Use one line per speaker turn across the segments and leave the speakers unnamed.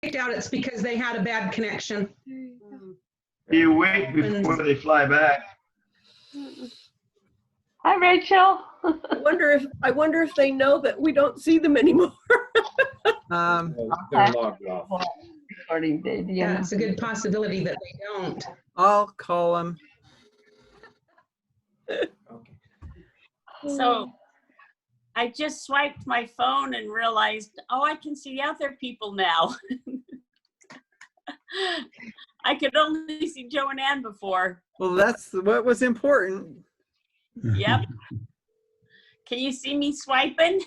out, it's because they had a bad connection.
You wait before they fly back.
Hi, Rachel.
I wonder if they know that we don't see them anymore.
They're logged off.
Yeah, it's a good possibility that they don't.
I'll call them.
So I just swiped my phone and realized, oh, I can see other people now. I could only see Joe and Ann before.
Well, that's what was important.
Yep. Can you see me swiping?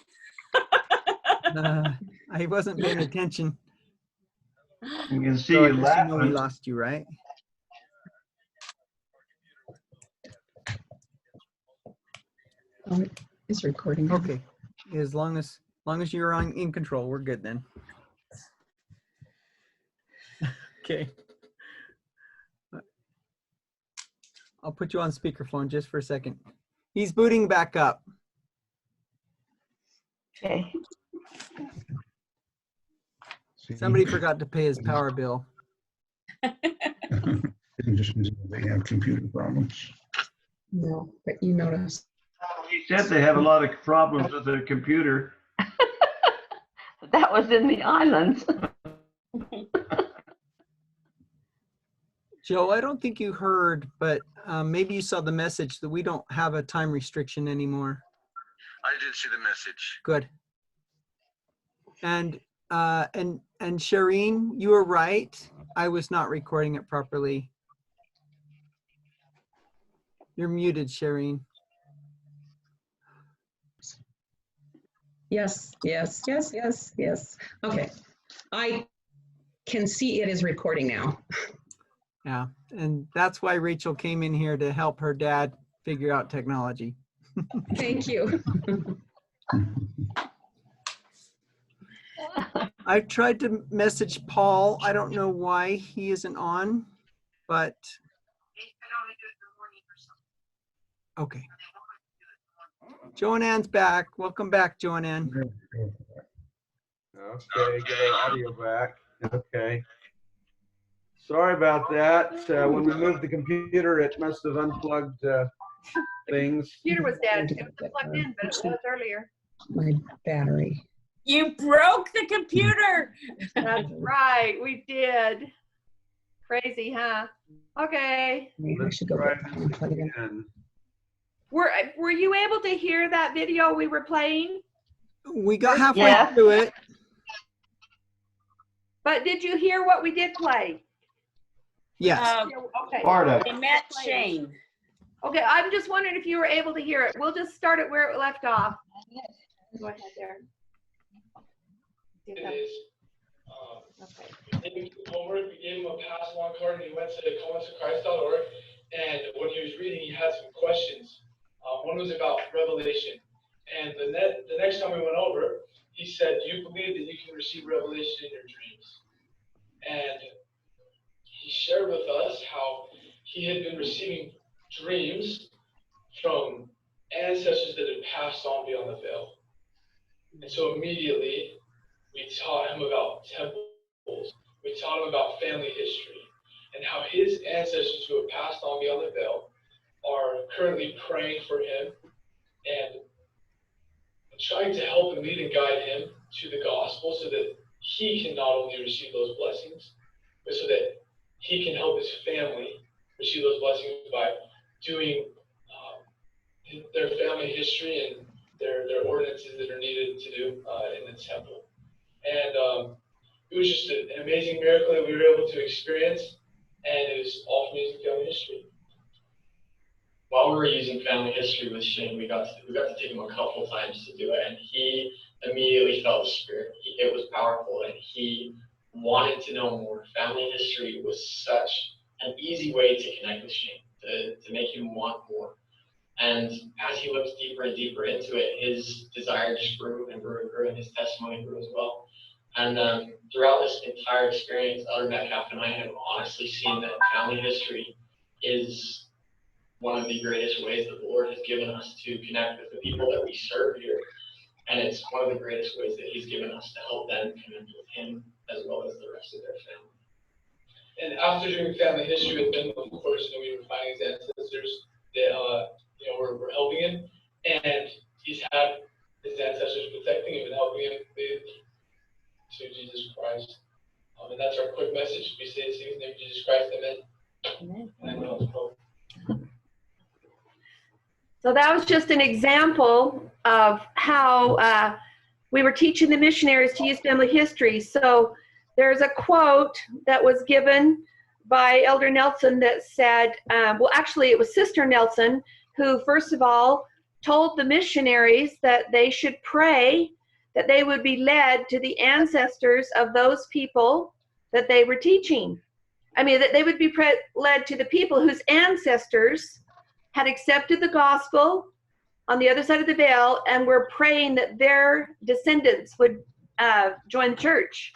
I wasn't paying attention.
You can see
So I
you
guess you know we
laughing.
lost you, right?
It's recording.
Okay. As long as you're in control, we're good then. Okay. I'll put you on speakerphone just for a second. He's booting back up.
Okay.
Somebody forgot to pay his power bill.
Just they have computer problems.
No, but you noticed.
He said they have a lot of problems with their computer.
That was in the islands.
Joe, I don't think you heard, but maybe you saw the message that we don't have a time restriction anymore.
I did see the message.
Good. And Shireen, you were right. I was not recording it properly. You're muted, Shireen.
Yes. Okay. I can see it is recording now.
Yeah, and that's why Rachel came in here to help her dad figure out technology.
Thank you.
I tried to message Paul. I don't know why he isn't on, but okay. Joann's back. Welcome back, Joanne.
Okay, get our audio back. Okay. Sorry about that. When we moved the computer, it must have unplugged things.
Computer was dead. It was plugged in, but it was earlier.
My battery.
You broke the computer.
That's right, we did. Crazy, huh? Okay.
Maybe I should go back and plug it in.
And
Were you able to hear that video we were playing?
We got halfway
Yeah.
through it.
But did you hear what we did play?
Yes.
Okay.
Part of it.
They met Shane.
Okay, I'm just wondering if you were able to hear it. We'll just start it where it left off. Go ahead there.
It is.
Okay.
We did homework, we gave him a pass along card, and he went to comingstochrist.org. And when he was reading, he had some questions. One was about Revelation. And the next time we went over, he said, do you believe that you can receive revelation in your dreams? And he shared with us how he had been receiving dreams from ancestors that had passed on beyond the veil. And so immediately, we taught him about temples. We taught him about family history and how his ancestors who have passed on beyond the veil are currently praying for him and trying to help and lead and guide him to the gospel so that he can not only receive those blessings, but so that he can help his family receive those blessings by doing their family history and their ordinances that are needed to do in the temple. And it was just an amazing miracle that we were able to experience, and it was all from using family history.
While we were using family history with Shane, we got to take him a couple times to do it, and he immediately felt the spirit. It was powerful, and he wanted to know more. Family history was such an easy way to connect with Shane, to make him want more. And as he looked deeper and deeper into it, his desire just grew and grew and grew, and his testimony grew as well. And throughout this entire experience, Elder Metcalf and I have honestly seen that family history is one of the greatest ways that the Lord has given us to connect with the people that we serve here. And it's one of the greatest ways that he's given us to help them connect with him as well as the rest of their family.
And after doing family history with him, of course, we were finding his ancestors that were helping him, and he's had his ancestors protecting him and helping him lead to Jesus Christ. And that's our quick message. We say this in the name of Jesus Christ. Amen. Amen.
So that was just an example of how we were teaching the missionaries to use family history. So there's a quote that was given by Elder Nelson that said, well, actually it was Sister Nelson who, first of all, told the missionaries that they should pray that they would be led to the ancestors of those people that they were teaching. I mean, that they would be led to the people whose ancestors had accepted the gospel on the other side of the veil and were praying that their descendants would join the church.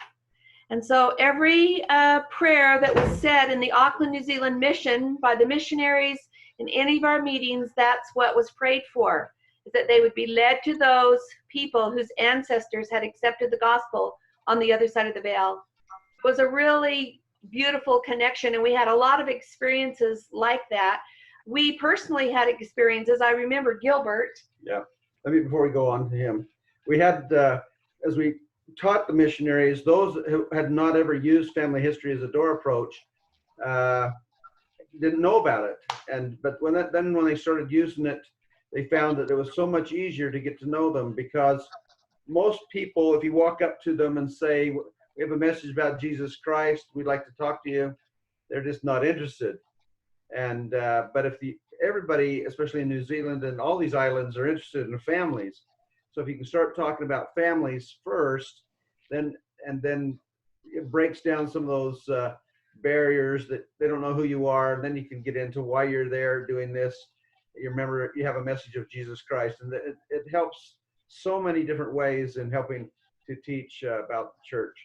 And so every prayer that was said in the Auckland, New Zealand mission by the missionaries in any of our meetings, that's what was prayed for, is that they would be led to those people whose ancestors had accepted the gospel on the other side of the veil. It was a really beautiful connection, and we had a lot of experiences like that. We personally had experiences. I remember Gilbert.
Yeah. Before we go on to him, we had, as we taught the missionaries, those who had not ever used family history as a door approach didn't know about it. But when they started using it, they found that it was so much easier to get to know them, because most people, if you walk up to them and say, we have a message about Jesus Christ, we'd like to talk to you, they're just not interested. And but if everybody, especially in New Zealand and all these islands, are interested in families, so if you can start talking about families first, then it breaks down some of those barriers that they don't know who you are, and then you can get into why you're there doing this. You remember you have a message of Jesus Christ, and it helps so many different ways in helping to teach about the church.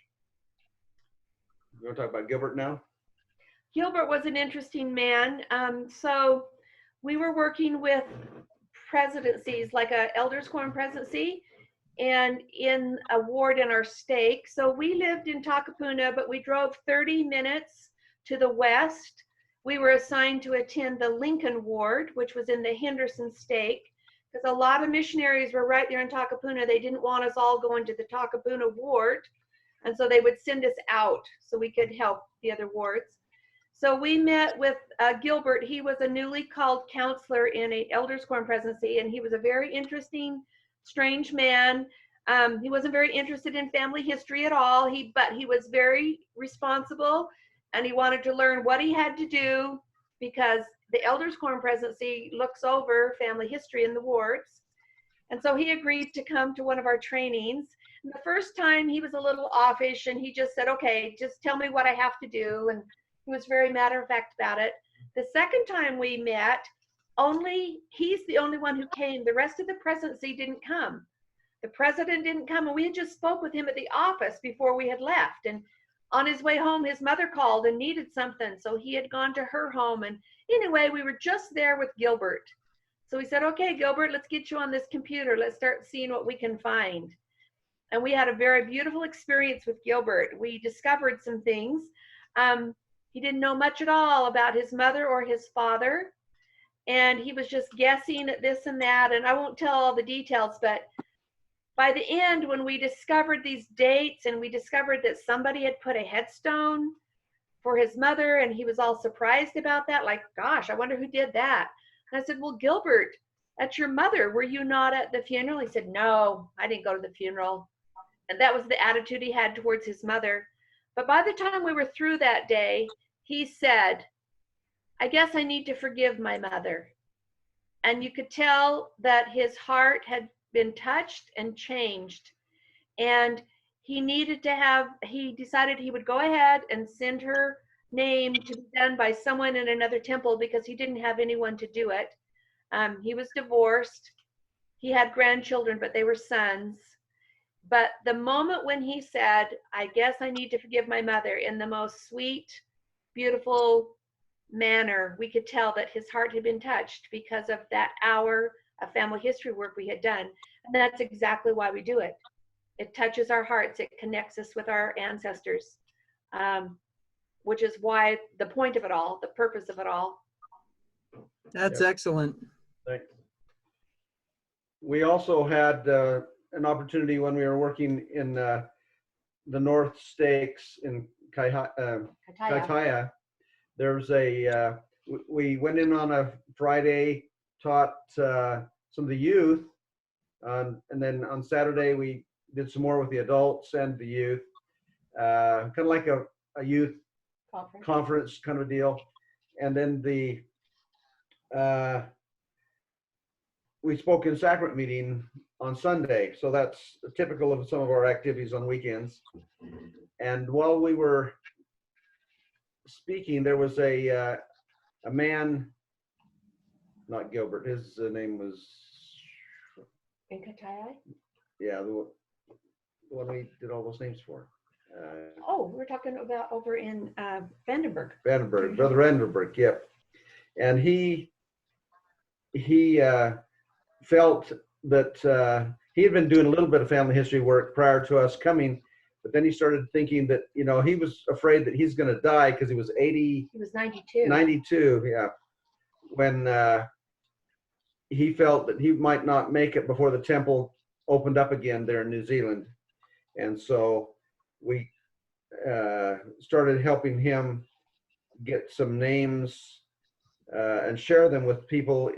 You want to talk about Gilbert now?
Gilbert was an interesting man. So we were working with presidencies, like a elders quorum presidency, and in a ward in our stake. So we lived in Takapuna, but we drove 30 minutes to the west. We were assigned to attend the Lincoln ward, which was in the Henderson stake, because a lot of missionaries were right there in Takapuna. They didn't want us all going to the Takapuna ward, and so they would send us out so we could help the other wards. So we met with Gilbert. He was a newly called counselor in an elders quorum presidency, and he was a very interesting, strange man. He wasn't very interested in family history at all, but he was very responsible, and he wanted to learn what he had to do, because the elders quorum presidency looks over family history in the wards. And so he agreed to come to one of our trainings. And the first time he was a little offish, and he just said, okay, just tell me what I have to do. And he was very matter of fact about it. The second time we met, he's the only one who came. The rest of the presidency didn't come. The president didn't come, and we had just spoke with him at the office before we had left. And on his way home, his mother called and needed something, so he had gone to her home. And anyway, we were just there with Gilbert. So we said, okay, Gilbert, let's get you on this computer. Let's start seeing what we can find. And we had a very beautiful experience with Gilbert. We discovered some things. He didn't know much at all about his mother or his father, and he was just guessing at this and that, and I won't tell all the details, but by the end, when we discovered these dates and we discovered that somebody had put a headstone for his mother, and he was all surprised about that, like, gosh, I wonder who did that. And I said, well, Gilbert, that's your mother. Were you not at the funeral? He said, no, I didn't go to the funeral. And that was the attitude he had towards his mother. But by the time we were through that day, he said, I guess I need to forgive my mother. And you could tell that his heart had been touched and changed. And he decided he would go ahead and send her name to be done by someone in another temple, because he didn't have anyone to do it. He was divorced. He had grandchildren, but they were sons. But the moment when he said, I guess I need to forgive my mother, in the most sweet, beautiful manner, we could tell that his heart had been touched because of that hour of family history work we had done. And that's exactly why we do it. It touches our hearts. It connects us with our ancestors, which is why the point of it all, the purpose of it all.
That's excellent.
Thanks. We also had an opportunity when we were working in the North Stakes in Kaitaya. There's we went in on a Friday, taught some of the youth, and then on Saturday we did some more with the adults and the youth, kind of like a youth conference kind of deal. And then we spoke in sacrament meeting on Sunday. So that's typical of some of our activities on weekends. And while we were speaking, there was a man, not Gilbert, his name was,
In Katai?
yeah, the one we did all those names for.
Oh, we're talking about over in Vandenberg.
Brother Vandenberg, yep. And he felt that he had been doing a little bit of family history work prior to us coming, but then he started thinking that, you know, he was afraid that he's going to die because he was 80.
He was 92.
92, yeah. When he felt that he might not make it before the temple opened up again there in New Zealand. And so we started helping him get some names and share them with people.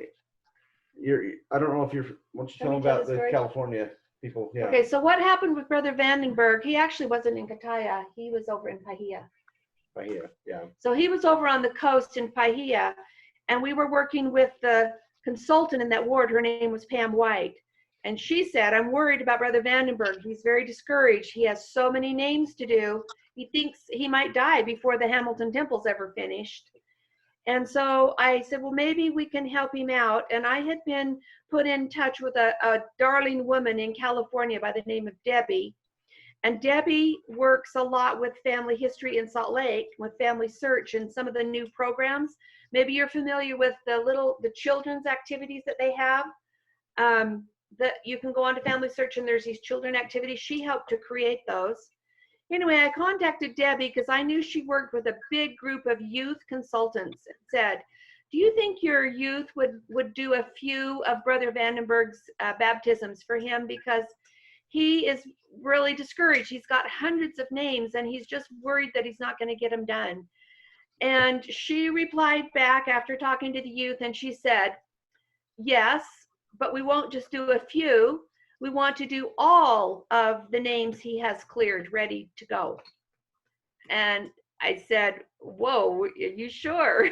I don't know if you're, why don't you tell them about the California people? Yeah.
Okay, so what happened with Brother Vandenberg? He actually wasn't in Kaitaya. He was over in Pahia.
Pahia, yeah.
So he was over on the coast in Pahia, and we were working with the consultant in that ward. Her name was Pam White. And she said, I'm worried about Brother Vandenberg. He's very discouraged. He has so many names to do. He thinks he might die before the Hamilton Temple's ever finished. And so I said, well, maybe we can help him out. And I had been put in touch with a darling woman in California by the name of Debbie. And Debbie works a lot with family history in Salt Lake, with Family Search and some of the new programs. Maybe you're familiar with the children's activities that they have. That you can go on to Family Search and there's these children activities. She helped to create those. Anyway, I contacted Debbie because I knew she worked with a big group of youth consultants and said, do you think your youth would do a few of Brother Vandenberg's baptisms for him? Because he is really discouraged. He's got hundreds of names and he's just worried that he's not going to get them done. And she replied back after talking to the youth and she said, yes, but we won't just do a few. We want to do all of the names he has cleared, ready to go. And I said, whoa, are you sure?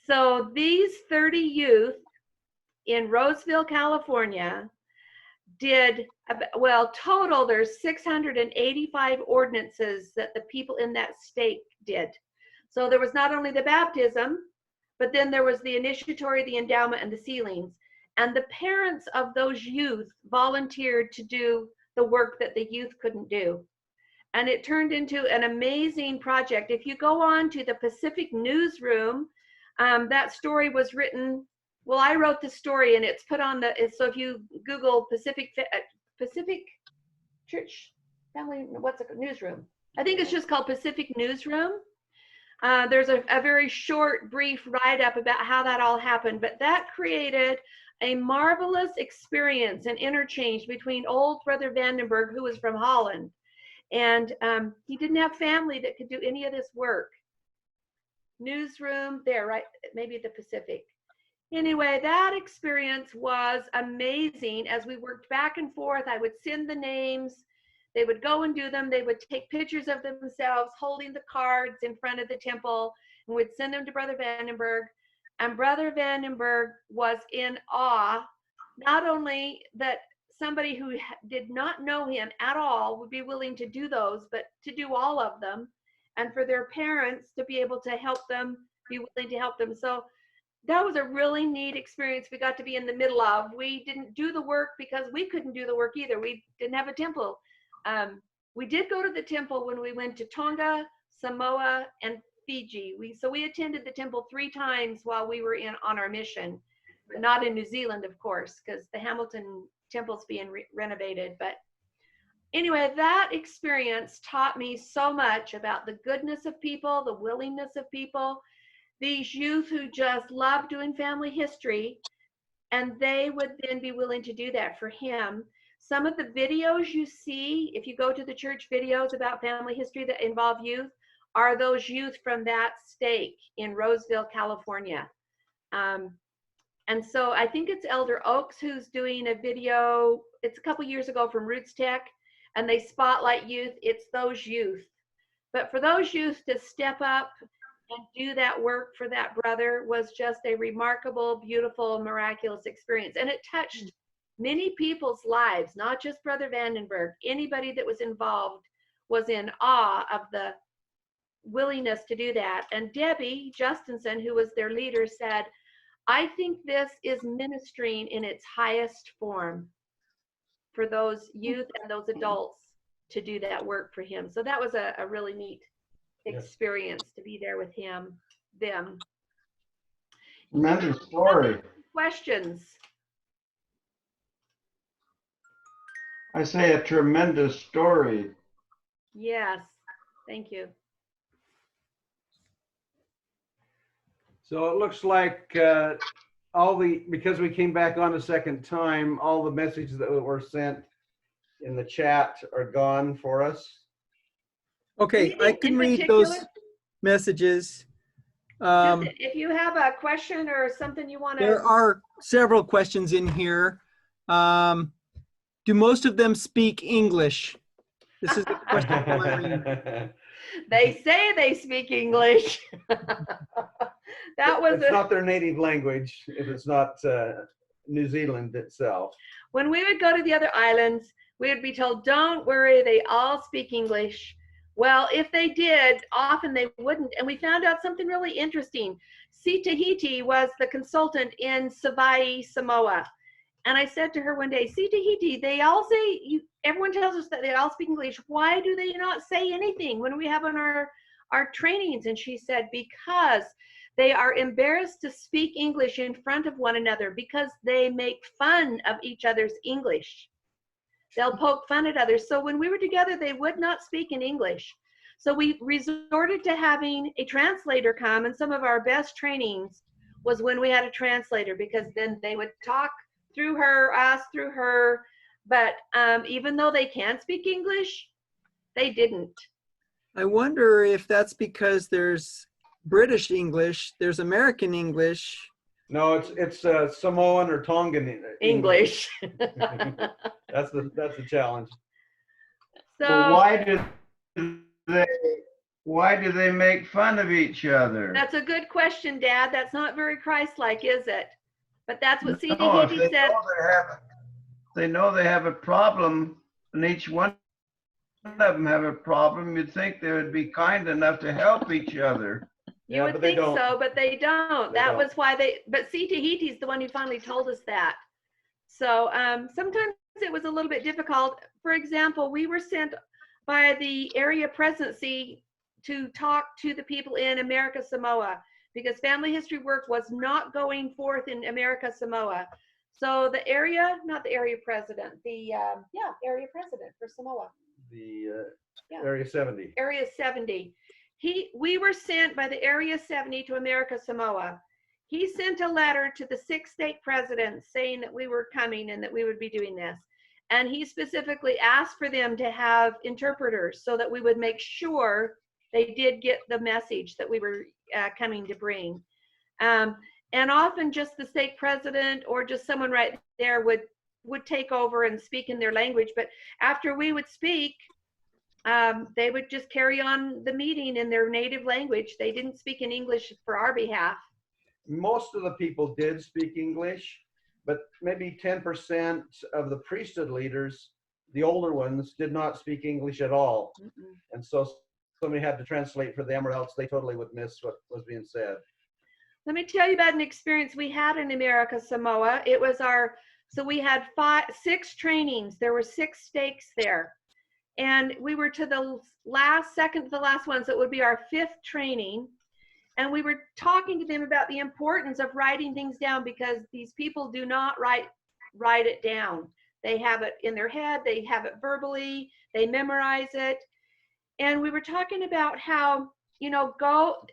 So these 30 youth in Roseville, California did, well, total there's 685 ordinances that the people in that state did. So there was not only the baptism, but then there was the initiatory, the endowment, and the sealings. And the parents of those youth volunteered to do the work that the youth couldn't do. And it turned into an amazing project. If you go on to the Pacific Newsroom, that story was written, well, I wrote the story and it's put on so if you Google Pacific Church Family, what's it, Newsroom? I think it's just called Pacific Newsroom. There's a very short, brief write-up about how that all happened, but that created a marvelous experience and interchange between old Brother Vandenberg, who was from Holland, and he didn't have family that could do any of this work. Newsroom there, right? Maybe the Pacific. Anyway, that experience was amazing. As we worked back and forth, I would send the names. They would go and do them. They would take pictures of themselves holding the cards in front of the temple and would send them to Brother Vandenberg. And Brother Vandenberg was in awe, not only that somebody who did not know him at all would be willing to do those, but to do all of them, and for their parents to be able to help them, be willing to help them. So that was a really neat experience we got to be in the middle of. We didn't do the work because we couldn't do the work either. We didn't have a temple. We did go to the temple when we went to Tonga, Samoa, and Fiji. So we attended the temple 3 times while we were on our mission. Not in New Zealand, of course, because the Hamilton Temple's being renovated. But anyway, that experience taught me so much about the goodness of people, the willingness of people, these youth who just love doing family history, and they would then be willing to do that for him. Some of the videos you see, if you go to the church videos about family history that involve youth, are those youth from that stake in Roseville, California. And so I think it's Elder Oaks who's doing a video, it's a couple years ago from Roots Tech, and they spotlight youth. It's those youth. But for those youth to step up and do that work for that brother was just a remarkable, beautiful, miraculous experience. And it touched many people's lives, not just Brother Vandenberg. Anybody that was involved was in awe of the willingness to do that. And Debbie Justinson, who was their leader, said, I think this is ministering in its highest form for those youth and those adults to do that work for him. So that was a really neat experience to be there with them.
Tremendous story.
Questions?
I say a tremendous story.
Yes, thank you.
So it looks like because we came back on a second time, all the messages that were sent in the chat are gone for us.
Okay, I can read those messages.
If you have a question or something you want to...
There are several questions in here. Do most of them speak English? This is a question from Irene.
They say they speak English.
It's not their native language if it's not New Zealand itself.
When we would go to the other islands, we would be told, don't worry, they all speak English. Well, if they did, often they wouldn't. And we found out something really interesting. C. Tahiti was the consultant in Savai'i, Samoa. And I said to her one day, C. Tahiti, they all say, everyone tells us that they all speak English. Why do they not say anything when we have on our trainings? And she said, because they are embarrassed to speak English in front of one another because they make fun of each other's English. They'll poke fun at others. So when we were together, they would not speak in English. So we resorted to having a translator come, and some of our best trainings was when we had a translator, because then they would talk through her, us through her. But even though they can speak English, they didn't.
I wonder if that's because there's British English, there's American English.
No, it's Samoan or Tongan
English.
That's the challenge.
So
well, why do they make fun of each other?
That's a good question, Dad. That's not very Christ-like, is it? But that's what C.
No, if
Tahiti said.
they know they have a problem, and each one of them have a problem, you'd think they would be kind enough to help each other.
You would think so, but they don't. That was why but C. Tahiti's the one who finally told us that. So sometimes it was a little bit difficult. For example, we were sent by the area presidency to talk to the people in America Samoa, because family history work was not going forth in America Samoa. So the area, not the area president, the area president for Samoa.
The Area 70.
Area 70. We were sent by the Area 70 to America Samoa. He sent a letter to the 6 state presidents saying that we were coming and that we would be doing this. And he specifically asked for them to have interpreters so that we would make sure they did get the message that we were coming to bring. And often just the state president or just someone right there would take over and speak in their language. But after we would speak, they would just carry on the meeting in their native language. They didn't speak in English for our behalf.
Most of the people did speak English, but maybe 10% of the priesthood leaders, the older ones, did not speak English at all. And so somebody had to translate for them, or else they totally would miss what was being said.
Let me tell you about an experience we had in America Samoa. It was so we had 6 trainings. There were 6 stakes there. And we were to the second to the last one, so it would be our 5th training. And we were talking to them about the importance of writing things down, because these people do not write it down. They have it in their head, they have it verbally, they memorize it. And we were talking about how, you know,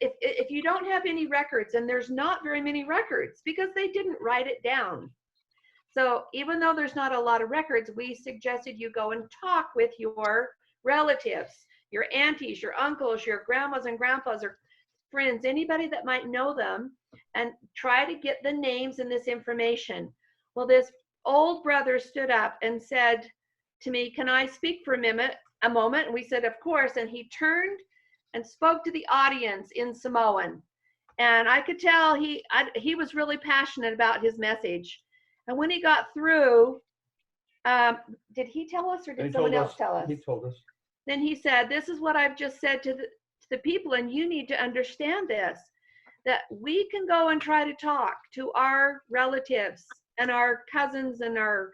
if you don't have any records, and there's not very many records because they didn't write it down. So even though there's not a lot of records, we suggested you go and talk with your relatives, your aunties, your uncles, your grandmas and grandpas, or friends, anybody that might know them, and try to get the names and this information. Well, this old brother stood up and said to me, "Can I speak for a moment?" And we said, "Of course." And he turned and spoke to the audience in Samoan. And I could tell he was really passionate about his message. And when he got through, did he tell us, or did someone else tell us?
He told us.
Then he said, "This is what I've just said to the people, and you need to understand this, that we can go and try to talk to our relatives and our cousins and our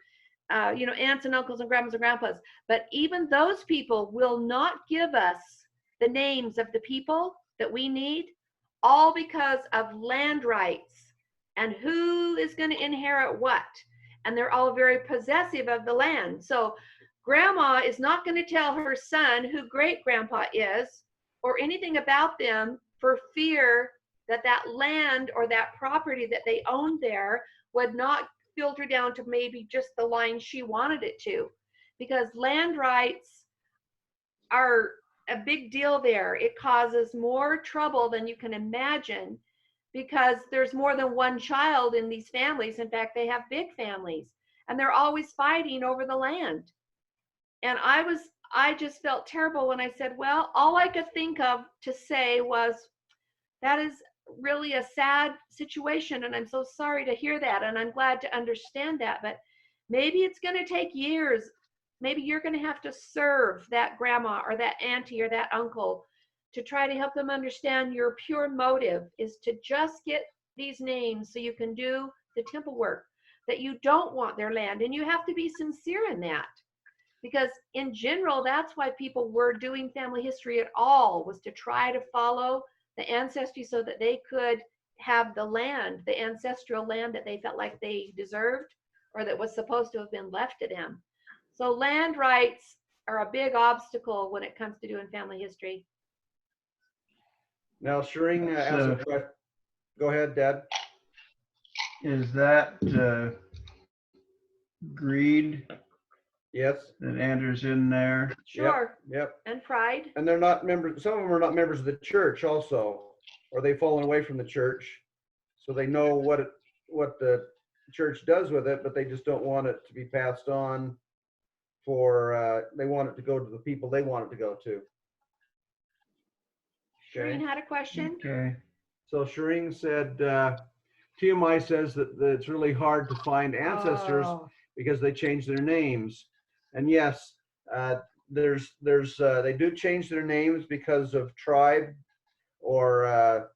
aunts and uncles and grandmas and grandpas, but even those people will not give us the names of the people that we need, all because of land rights and who is going to inherit what. And they're all very possessive of the land. So grandma is not going to tell her son who great grandpa is or anything about them for fear that that land or that property that they owned there would not filter down to maybe just the line she wanted it to, because land rights are a big deal there. It causes more trouble than you can imagine because there's more than one child in these families. In fact, they have big families and they're always fighting over the land. And I just felt terrible when I said, well, all I could think of to say was, that is really a sad situation, and I'm so sorry to hear that, and I'm glad to understand that, but maybe it's going to take years. Maybe you're going to have to serve that grandma or that auntie or that uncle to try to help them understand your pure motive is to just get these names so you can do the temple work, that you don't want their land, and you have to be sincere in that. Because in general, that's why people were doing family history at all, was to try to follow the ancestry so that they could have the land, the ancestral land that they felt like they deserved or that was supposed to have been left to them. So land rights are a big obstacle when it comes to doing family history.
Now, Shireen asked a question. Go ahead, Dad.
Is that greed?
Yes.
That enters in there?
Sure.
Yep.
And pride.
And they're not members, some of them are not members of the church also, or they've fallen away from the church. So they know what the church does with it, but they just don't want it to be passed on for, they want it to go to the people they want it to go to.
Okay. Shireen had a question.
Okay.
So Shireen said, TMI says that it's really hard to find ancestors because they change their names. And yes, they do change their names because of tribe or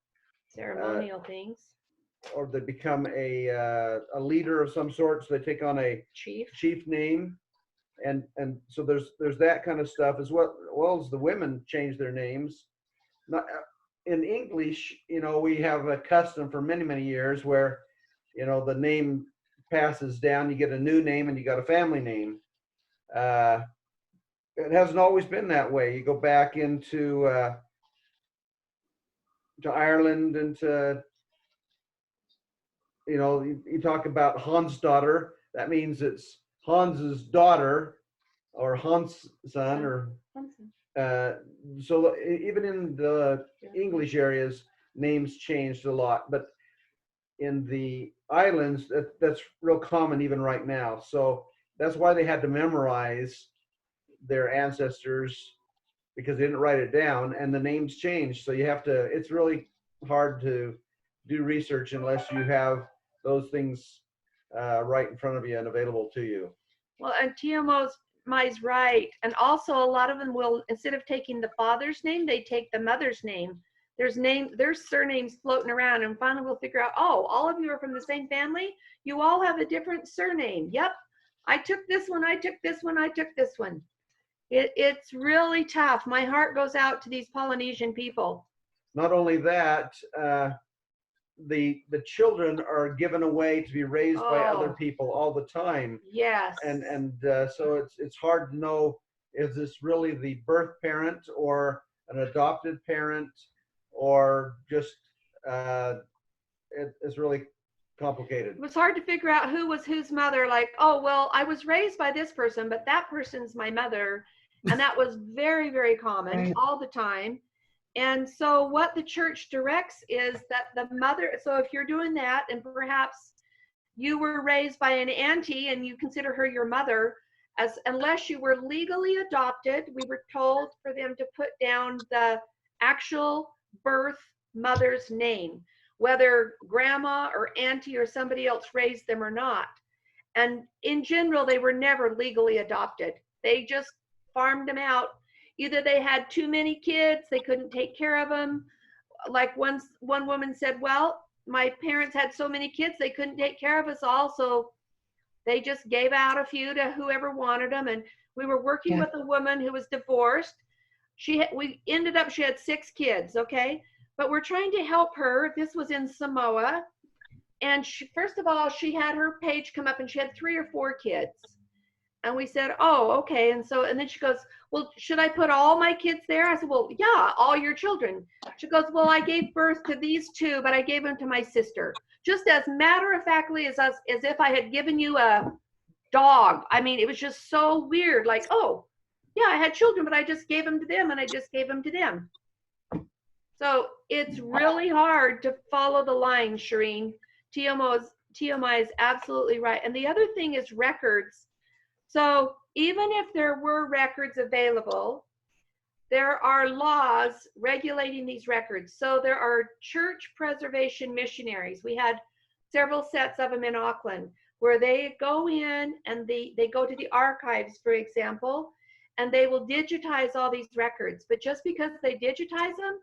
ceremonial things,
or they become a leader of some sort, so they take on a chief name, and so there's that kind of stuff as well as the women change their names. Not in English, we have a custom for many years where the name passes down, you get a new name and you got a family name. It hasn't always been that way. You go back into to Ireland and to, you talk about Hans' daughter. That means it's Hans's daughter or Hans' son, or so even in the English areas, names changed a lot. But in the islands, that's real common even right now. So that's why they had to memorize their ancestors, because they didn't write it down, and the names changed. So you have to, it's really hard to do research unless you have those things right in front of you and available to you.
Well, and TMI's right. And also a lot of them will, instead of taking the father's name, they take the mother's name. There's surnames floating around, and finally we'll figure out, oh, all of you are from the same family. You all have a different surname. Yep. I took this one. I took this one. I took this one. It's really tough. My heart goes out to these Polynesian people.
Not only that, the children are given away to be raised by other
Oh.
people all the time.
Yes.
And so it's hard to know, is this really the birth parent or an adopted parent, or just it's really complicated.
It was hard to figure out who was whose mother. Like, oh, well, I was raised by this person, but that person's my mother. And that was very, very common
Right.
all the time. And so what the church directs is that the mother, so if you're doing that, and perhaps you were raised by an auntie and you consider her your mother, as unless you were legally adopted, we were told for them to put down the actual birth mother's name, whether grandma or auntie or somebody else raised them or not. And in general, they were never legally adopted. They just farmed them out. Either they had too many kids, they couldn't take care of them. Like one woman said, well, my parents had so many kids, they couldn't take care of us all, so they just gave out a few to whoever wanted them. And we were working with a woman who was divorced. We ended up, she had 6 kids, okay? But we're trying to help her. This was in Samoa. And first of all, she had her page come up and she had 3 or 4 kids. And we said, oh, okay. And then she goes, well, should I put all my kids there? I said, well, yeah, all your children. She goes, well, I gave birth to these 2, but I gave them to my sister. Just as matter-of-factly as if I had given you a dog. I mean, it was just so weird. Like, oh, yeah, I had children, but I just gave them to them, and I just gave them to them. So it's really hard to follow the line, Shireen. TMI is absolutely right. And the other thing is records. So even if there were records available, there are laws regulating these records. So there are church preservation missionaries. We had several sets of them in Auckland where they go in and they go to the archives, for example, and they will digitize all these records. But just because they digitize them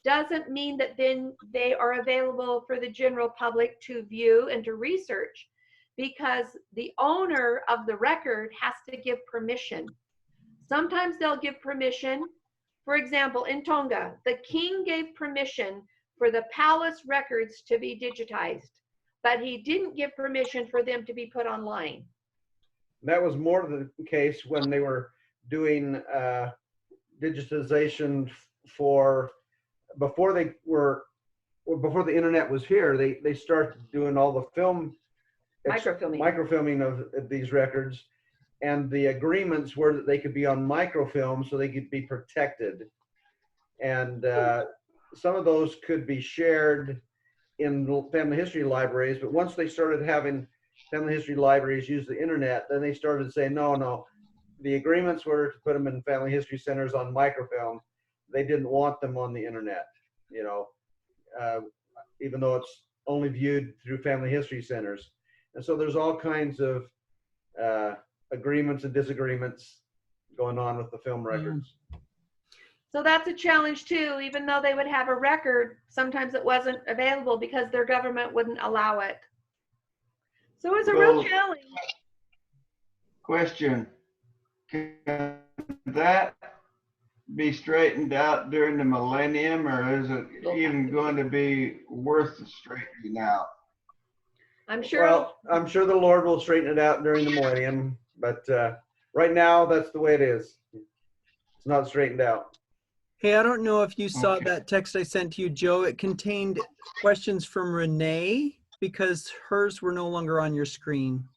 doesn't mean that then they are available for the general public to view and to research, because the owner of the record has to give permission. Sometimes they'll give permission. For example, in Tonga, the king gave permission for the palace records to be digitized, but he didn't give permission for them to be put online.
That was more the case when they were doing digitization before the internet was here. They started doing all the microfilming of these records, and the agreements were that they could be on microfilm so they could be protected. And some of those could be shared in family history libraries, but once they started having family history libraries use the internet, then they started saying, no, the agreements were to put them in family history centers on microfilm. They didn't want them on the internet, even though it's only viewed through family history centers. And so there's all kinds of agreements and disagreements going on with the film records.
So that's a challenge too. Even though they would have a record, sometimes it wasn't available because their government wouldn't allow it. So it was a real challenge.
Question, can that be straightened out during the millennium, or is it even going to be worth straightening out?
I'm sure.
Well, I'm sure the Lord will straighten it out during the millennium, but right now that's the way it is. It's not straightened out.
Hey, I don't know if you saw that text I sent to you, Joe. It contained questions from Renee because hers were no longer on your screen.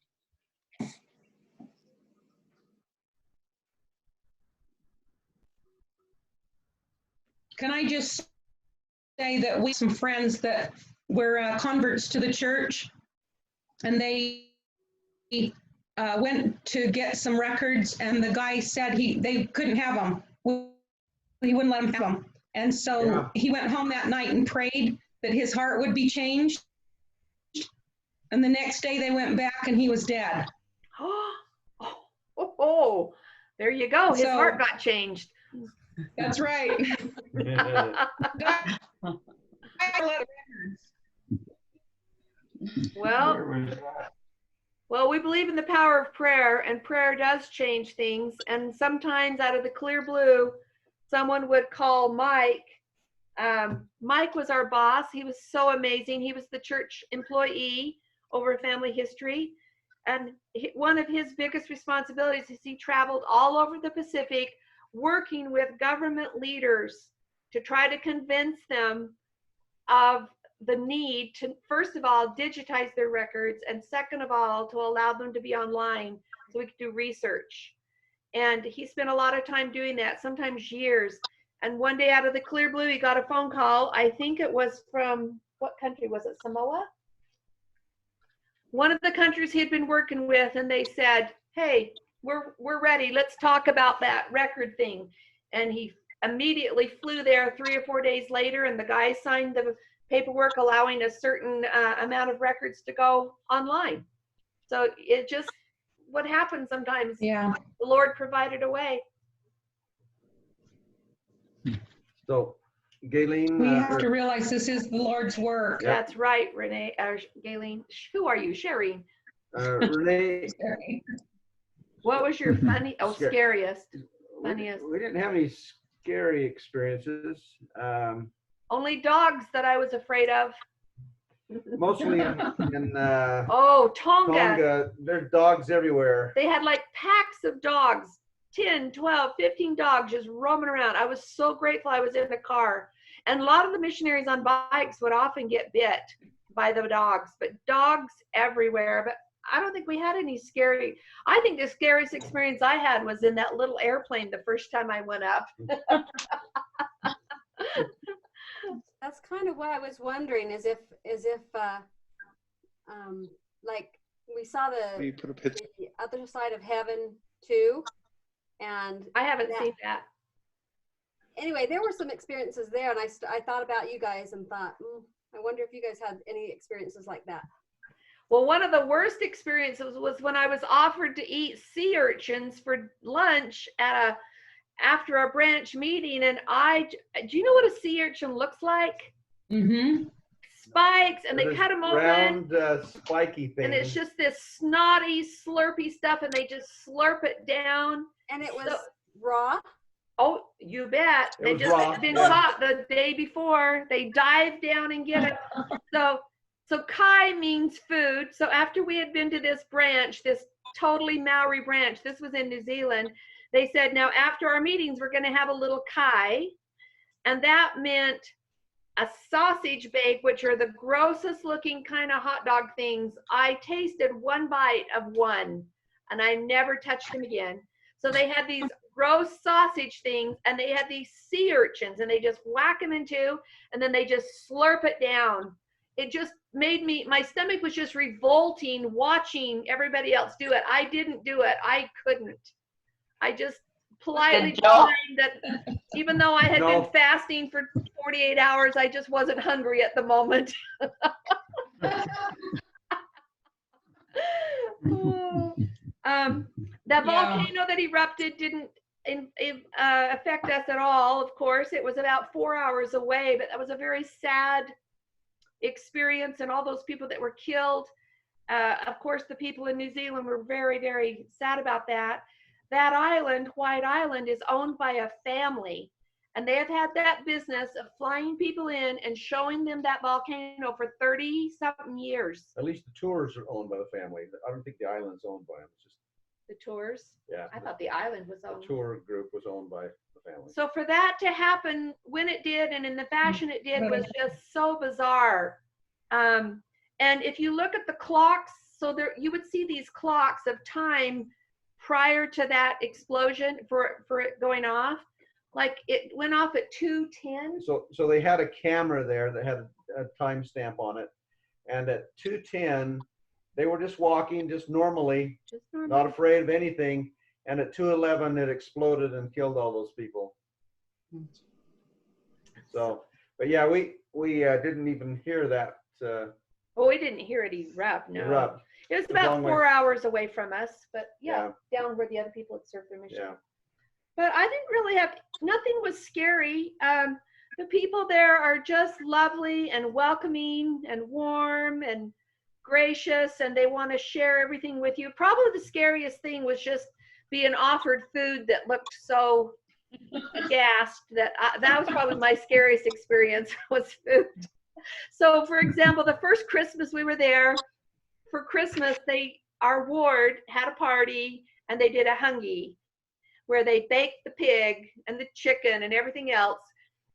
Can I just say that we have some friends that were converts to the church, and they went to get some records, and the guy said they couldn't have them. He wouldn't let them have them. And so he went home that night and prayed that his heart would be changed. And the next day they went back and he was dead.
Oh, there you go. His heart got changed.
That's right.
Well, we believe in the power of prayer, and prayer does change things. And sometimes out of the clear blue, someone would call Mike Mike was our boss. He was so amazing. He was the church employee over family history. And one of his biggest responsibilities is he traveled all over the Pacific working with government leaders to try to convince them of the need to, first of all, digitize their records, and second of all, to allow them to be online so we could do research. And he spent a lot of time doing that, sometimes years. And one day out of the clear blue, he got a phone call. I think it was from, what country was it? Samoa? One of the countries he had been working with, and they said, hey, we're ready. Let's talk about that record thing. And he immediately flew there 3 or 4 days later, and the guy signed the paperwork allowing a certain amount of records to go online. So it just, what happens sometimes,
Yeah.
the Lord provided a way.
So, Galen.
We have to realize this is the Lord's work.
Yep.
That's right, Renee, Galen. Who are you, Sherry?
Renee.
What was your funny, scariest, funniest?
We didn't have any scary experiences.
Only dogs that I was afraid of.
Mostly in
Tonga.
Tonga, there's dogs everywhere.
They had like packs of dogs, 10, 12, 15 dogs just roaming around. I was so grateful I was in the car. And a lot of the missionaries on bikes would often get bit by the dogs, but dogs everywhere. But I don't think we had any scary. I think the scariest experience I had was in that little airplane the first time I went up.
That's kind of what I was wondering, is if like we saw the other side of heaven too, and
I haven't seen that.
Anyway, there were some experiences there, and I thought about you guys and thought, I wonder if you guys had any experiences like that.
Well, one of the worst experiences was when I was offered to eat sea urchins for lunch at after a branch meeting, and do you know what a sea urchin looks like?
Mm-hmm.
Spikes, and they cut them
round,
open.
spiky thing.
And it's just this snotty, slurpy stuff, and they just slurp it down.
And it was raw?
Oh, you bet. They just had been caught the day before. They dive down and get it. So kai means food. So after we had been to this branch, this totally Maori branch, this was in New Zealand, they said, now after our meetings, we're going to have a little kai. And that meant a sausage bake, which are the grossest looking kind of hot dog things. I tasted one bite of one, and I never touched them again. So they had these gross sausage things, and they had these sea urchins, and they just whack them in two, and then they just slurp it down. It just made me, my stomach was just revolting watching everybody else do it. I didn't do it. I couldn't. I just politely declined that, even though I had been fasting for 48 hours, I just wasn't hungry at the moment. That volcano that erupted didn't affect us at all, of course. It was about 4 hours away, but that was a very sad experience, and all those people that were killed. Of course, the people in New Zealand were very, very sad about that. That island, White Island, is owned by a family, and they have had that business of flying people in and showing them that volcano for 30-something years.
At least the tours are owned by the family. I don't think the island's owned by them. It's just
the tours.
Yeah.
I thought the island was owned.
The tour group was owned by the family.
So for that to happen when it did and in the fashion it did was just so bizarre. And if you look at the clocks, so there you would see these clocks of time prior to that explosion for it going off. Like it went off at 2:10.
So they had a camera there that had a timestamp on it, and at 2:10 they were just walking just normally, not afraid of anything, and at 2:11 it exploded and killed all those people. So, but yeah, we didn't even hear that.
Well, we didn't hear it erupt. No,
erupt.
It was about 4 hours away from us, but yeah, down where the other people had served their mission.
Yeah.
But I didn't really have, nothing was scary. The people there are just lovely and welcoming and warm and gracious, and they want to share everything with you. Probably the scariest thing was just being offered food that looked so gasped that that was probably my scariest experience was food. So for example, the first Christmas we were there, for Christmas, our ward had a party and they did a hungy where they baked the pig and the chicken and everything else.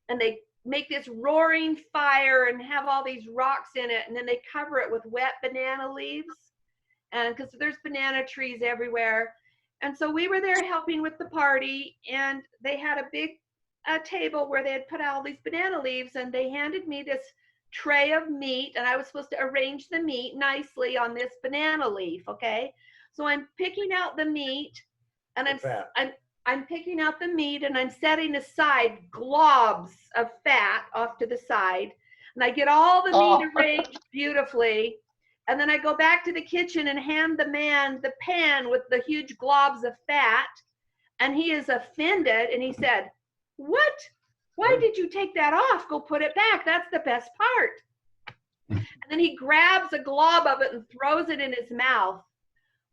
And they make this roaring fire and have all these rocks in it. And then they cover it with wet banana leaves. And because there's banana trees everywhere. And so we were there helping with the party, and they had a big table where they had put out all these banana leaves, and they handed me this tray of meat, and I was supposed to arrange the meat nicely on this banana leaf. Okay, so I'm picking out the meat, and I'm picking out the meat, and I'm setting aside globs of fat off to the side, and I get all the meat arranged beautifully. And then I go back to the kitchen and hand the man the pan with the huge globs of fat. And he is offended. And he said, "What? Why did you take that off? Go put it back. That's the best part." And then he grabs a glob of it and throws it in his mouth.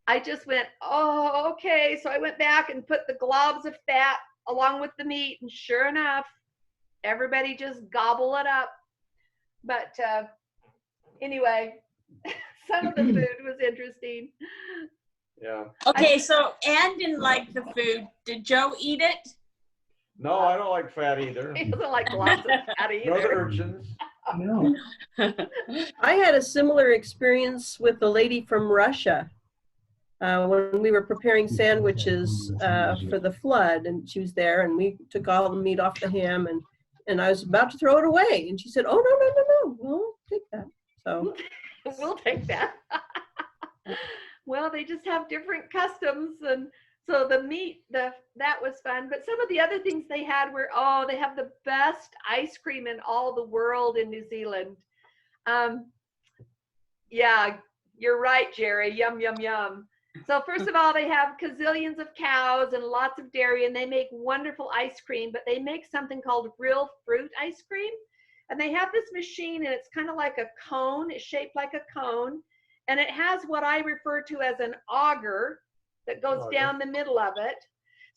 I just went, "Oh, okay." So I went back and put the globs of fat along with the meat. And sure enough, everybody just gobble it up. But anyway, some of the food was interesting.
Yeah.
Okay, so Ann didn't like the food. Did Joe eat it?
No, I don't like fat either.
He doesn't like lots of fat either.
Nor the urchins.
No.
I had a similar experience with a lady from Russia when we were preparing sandwiches for the flood, and she was there, and we took all the meat off the ham, and I was about to throw it away, and she said, "Oh, no, we'll take that." So
we'll take that. Well, they just have different customs, and so the meat, that was fun. But some of the other things they had were, they have the best ice cream in all the world in New Zealand. Yeah, you're right, Jerry. Yum, yum, yum. So first of all, they have gazillions of cows and lots of dairy, and they make wonderful ice cream, but they make something called real fruit ice cream. And they have this machine, and it's kind of like a cone. It's shaped like a cone. And it has what I refer to as an auger that goes down the middle of it.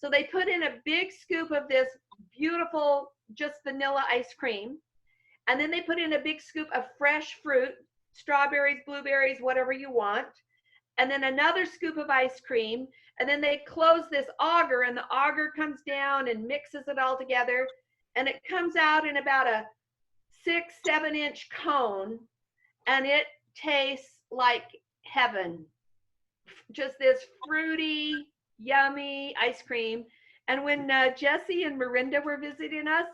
So they put in a big scoop of this beautiful, just vanilla ice cream. And then they put in a big scoop of fresh fruit, strawberries, blueberries, whatever you want. And then another scoop of ice cream. And then they close this auger, and the auger comes down and mixes it all together. And it comes out in about a 6-7 inch cone, and it tastes like heaven. Just this fruity, yummy ice cream. And when Jesse and Miranda were visiting us,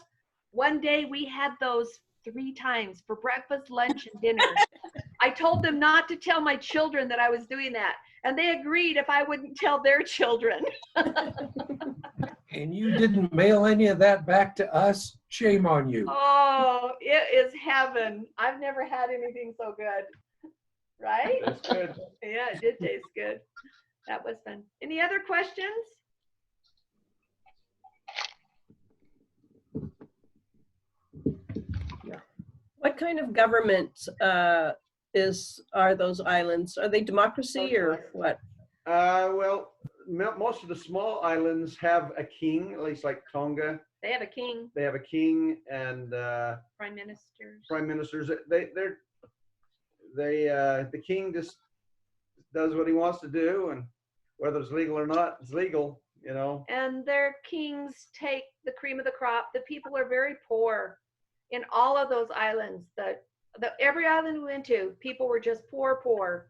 one day we had those 3 times for breakfast, lunch, and dinner. I told them not to tell my children that I was doing that, and they agreed if I wouldn't tell their children.
And you didn't mail any of that back to us? Shame on you.
Oh, it is heaven. I've never had anything so good. Right?
That's good.
Yeah, it did taste good. That was fun. Any other questions?
what kind of government are those islands? Are they democracy or what?
Well, most of the small islands have a king, at least like Tonga.
They have a king.
They have a king and
prime ministers.
Prime ministers. The king just does what he wants to do, and whether it's legal or not, it's legal, you know.
And their kings take the cream of the crop. The people are very poor in all of those islands. Every island we went to, people were just poor.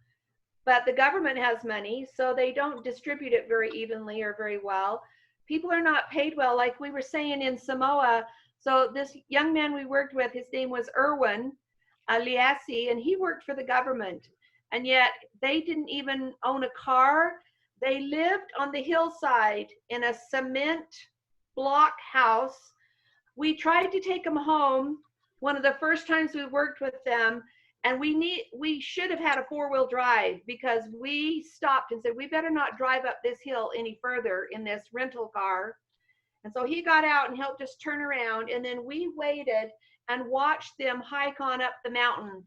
But the government has money, so they don't distribute it very evenly or very well. People are not paid well, like we were saying in Samoa. So this young man we worked with, his name was Erwin Aliasi, and he worked for the government. And yet they didn't even own a car. They lived on the hillside in a cement block house. We tried to take them home one of the first times we worked with them, and we should have had a 4-wheel drive, because we stopped and said, we better not drive up this hill any further in this rental car. And so he got out and helped us turn around, and then we waited and watched them hike on up the mountain.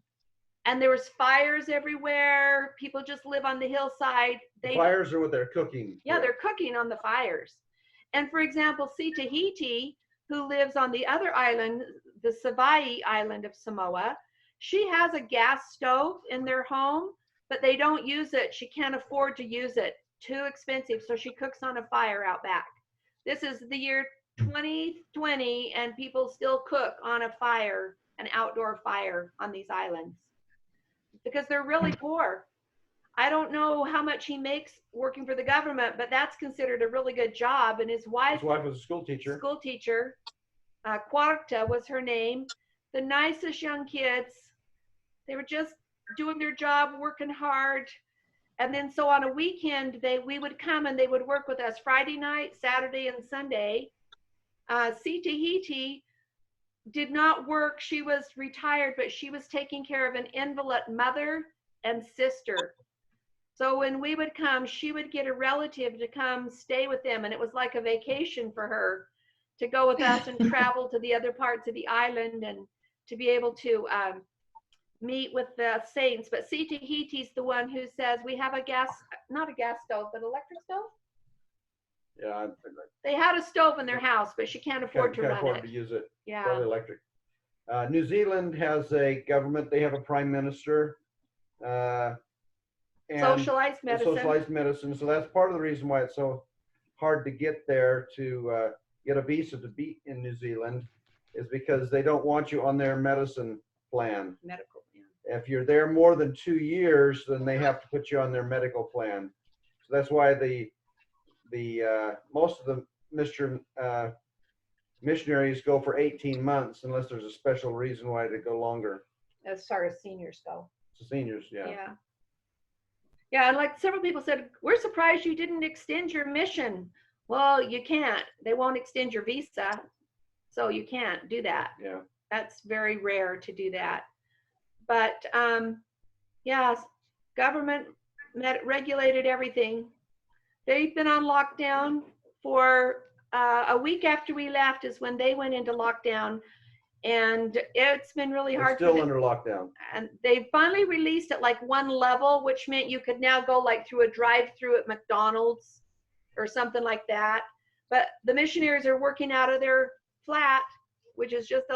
And there was fires everywhere. People just live on the hillside.
The fires are what they're cooking.
Yeah, they're cooking on the fires. And for example, C. Tahiti, who lives on the other island, the Savai'i island of Samoa, she has a gas stove in their home, but they don't use it. She can't afford to use it. Too expensive. So she cooks on a fire out back. This is the year 2020, and people still cook on a fire, an outdoor fire on these islands because they're really poor. I don't know how much he makes working for the government, but that's considered a really good job. And his wife
was a school teacher.
Quarta was her name. The nicest young kids. They were just doing their job, working hard. And then so on a weekend, we would come and they would work with us Friday night, Saturday, and Sunday. C. Tahiti did not work. She was retired, but she was taking care of an invalid mother and sister. So when we would come, she would get a relative to come stay with them. And it was like a vacation for her to go with us and travel to the other parts of the island and to be able to meet with the saints. But C. Tahiti's the one who says we have not a gas stove, but electric stove.
Yeah.
They had a stove in their house, but she can't afford to run
afford
it.
to use it.
Yeah.
Probably electric. New Zealand has a government. They have a prime minister. And
Socialized medicine.
Socialized medicine. So that's part of the reason why it's so hard to get there to get a visa to be in New Zealand, is because they don't want you on their medicine plan.
Medical plan.
If you're there more than 2 years, then they have to put you on their medical plan. So that's why the most of the missionaries go for 18 months unless there's a special reason why they go longer.
As far as seniors go.
So seniors, yeah.
Yeah. Yeah, and like several people said, we're surprised you didn't extend your mission. Well, you can't. They won't extend your visa, so you can't do that.
Yeah.
That's very rare to do that. But yeah, government regulated everything. They've been on lockdown for a week after we left is when they went into lockdown. And it's been really hard.
They're still under lockdown.
And they finally released at like one level, which meant you could now go like through a drive-through at McDonald's or something like that. But the missionaries are working out of their flat, which is just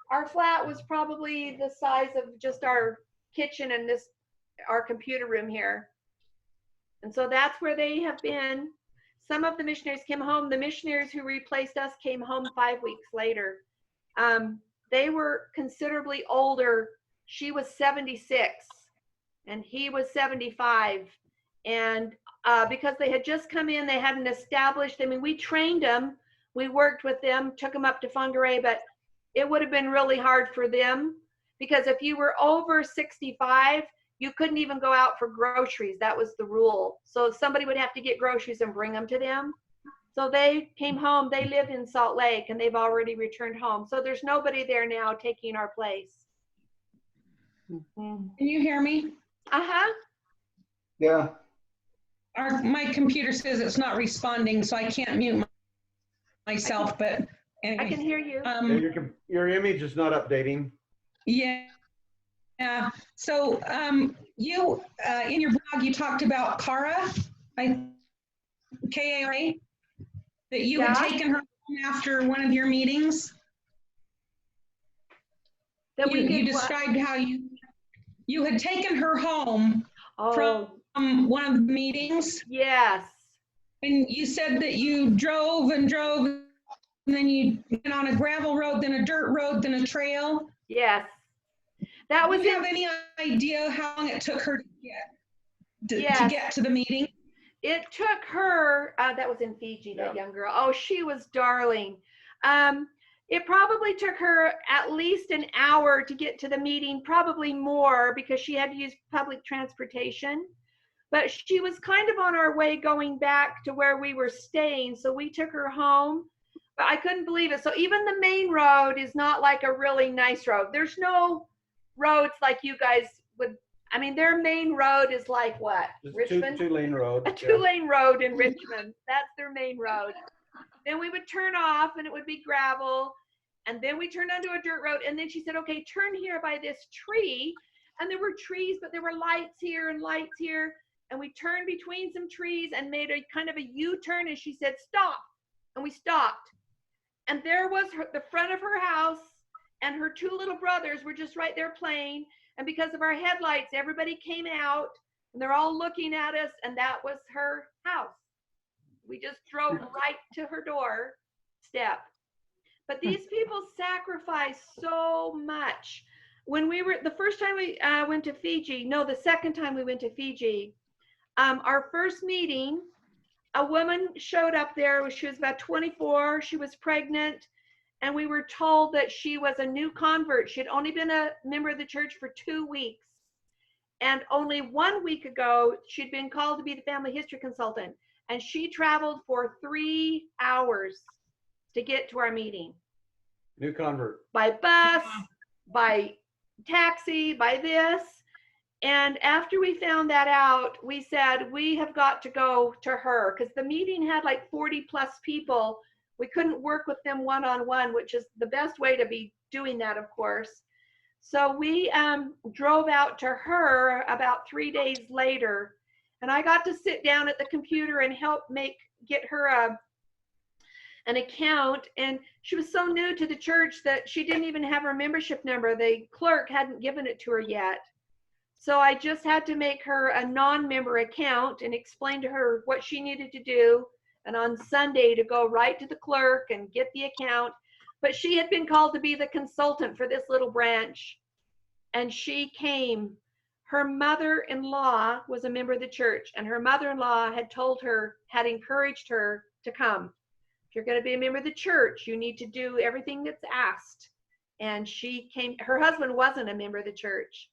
our flat was probably the size of just our kitchen and our computer room here. And so that's where they have been. Some of the missionaries came home. The missionaries who replaced us came home 5 weeks later. They were considerably older. She was 76 and he was 75. And because they had just come in, they hadn't established, I mean, we trained them, we worked with them, took them up to Whangarei, but it would have been really hard for them because if you were over 65, you couldn't even go out for groceries. That was the rule. So somebody would have to get groceries and bring them to them. So they came home, they live in Salt Lake and they've already returned home. So there's nobody there now taking our place.
Can you hear me?
Uh-huh.
Yeah.
My computer says it's not responding, so I can't mute myself, but anyway.
I can hear you.
Your image is not updating.
Yeah. Yeah. So you, in your blog, you talked about Kara, K-A-R-A, that you had taken her home after one of your meetings.
That
you described how you had taken her home from one of the meetings.
Yes. And
you said that you drove and drove, and then you went on a gravel road, then a dirt road, then a trail.
Yes. That was.
Do you have any idea how long it took her to get to the meeting?
It took her, that was in Fiji, that young girl. Oh, she was darling. It probably took her at least an hour to get to the meeting, probably more because she had to use public transportation. But she was kind of on our way going back to where we were staying. So we took her home, but I couldn't believe it. So even the main road is not like a really nice road. There's no roads like you guys would. I mean, their main road is like what?
Just
Richmond?
two-lane road.
A two-lane road in Richmond. That's their main road. Then we would turn off and it would be gravel. And then we turned onto a dirt road. And then she said, okay, turn here by this tree. And there were trees, but there were lights here and lights here. And we turned between some trees and made a kind of a U-turn. And she said, stop. and we stopped. And there was the front of her house, and her two little brothers were just right there playing. And because of our headlights, everybody came out, and they're all looking at us, and that was her house. We just drove right to her doorstep. But these people sacrifice so much. When we were, the first time we went to Fiji, no, the second time we went to Fiji, our first meeting, a woman showed up there. She was about 24. She was pregnant. And we were told that she was a new convert. She had only been a member of the church for 2 weeks. And only 1 week ago, she'd been called to be the family history consultant. And she traveled for 3 hours to get to our meeting.
New convert.
By bus, by taxi, by this. And after we found that out, we said, we have got to go to her, because the meeting had like 40 plus people. We couldn't work with them one-on-one, which is the best way to be doing that, of course. So we drove out to her about 3 days later, and I got to sit down at the computer and help get her an account. And she was so new to the church that she didn't even have her membership number. The clerk hadn't given it to her yet. So I just had to make her a non-member account and explain to her what she needed to do. And on Sunday to go right to the clerk and get the account. But she had been called to be the consultant for this little branch. And she came. Her mother-in-law was a member of the church, and her mother-in-law had encouraged her to come. If you're going to be a member of the church, you need to do everything that's asked. And she came. Her husband wasn't a member of the church.